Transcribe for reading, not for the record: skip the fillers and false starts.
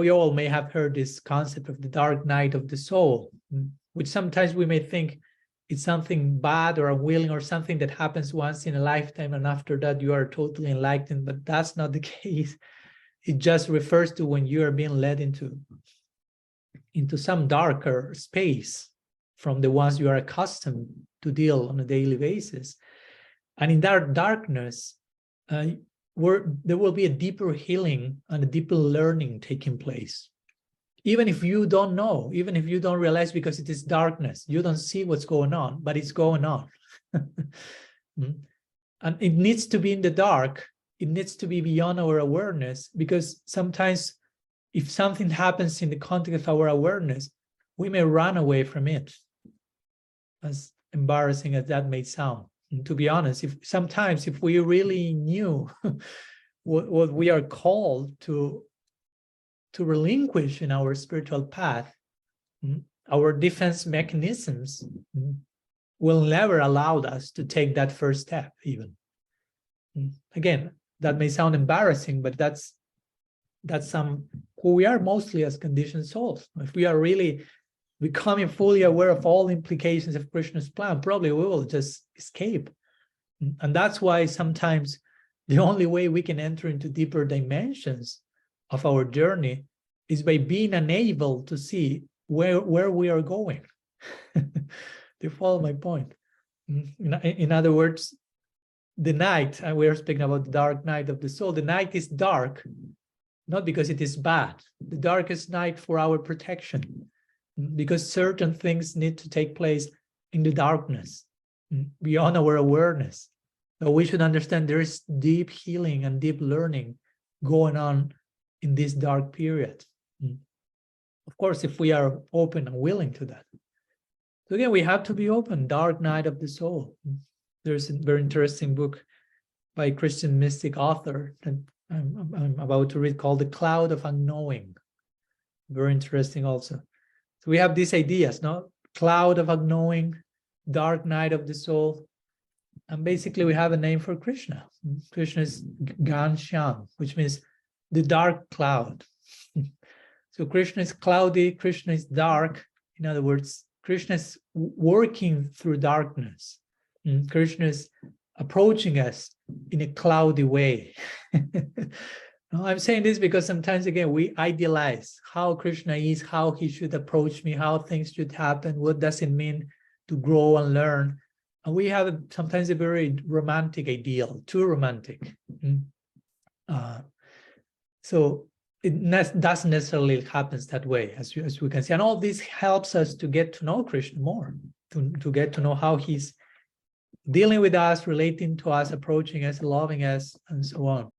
we all may have heard this concept of the dark night of the soul, which sometimes we may think it's something bad or unwilling or something that happens once in a lifetime, and after that you are totally enlightened, but that's not the case. It just refers to when you are being led into some darker space from the ones you are accustomed to deal on a daily basis. And in that darkness, there will be a deeper healing and a deeper learning taking place. Even if you don't know, even if you don't realize, because it is darkness, you don't see what's going on, but it's going on. And it needs to be in the dark. It needs to be beyond our awareness, because sometimes if something happens in the context of our awareness, we may run away from it, as embarrassing as that may sound. And to be honest, if we really knew what we are called to relinquish in our spiritual path, our defense mechanisms will never allow us to take that first step even. Again, that may sound embarrassing, but that's who we are mostly as conditioned souls. If we are really becoming fully aware of all implications of Krishna's plan, probably we will just escape. And that's why sometimes the only way we can enter into deeper dimensions of our journey is by being unable to see where we are going. Do you follow my point? In other words, the night, and we are speaking about the dark night of the soul, the night is dark, not because it is bad. The darkest night for our protection, because certain things need to take place in the darkness, beyond our awareness. So we should understand there is deep healing and deep learning going on in this dark period. Of course, if we are open and willing to that. So again, we have to be open. Dark night of the soul. There's a very interesting book by a Christian mystic author that I'm about to read called The Cloud of Unknowing. Very interesting also. So we have these ideas, no? Cloud of unknowing, dark night of the soul. And basically we have a name for Krishna. Krishna is Ghanshyam, which means the dark cloud. So Krishna is cloudy, Krishna is dark. In other words, Krishna is working through darkness. Krishna is approaching us in a cloudy way. I'm saying this because sometimes, again, we idealize how Krishna is, how he should approach me, how things should happen, what does it mean to grow and learn. And we have sometimes a very romantic ideal, too romantic. So it doesn't necessarily happen that way, as we can see. And all this helps us to get to know Krishna more, to get to know how he's dealing with us, relating to us, approaching us, loving us, and so on.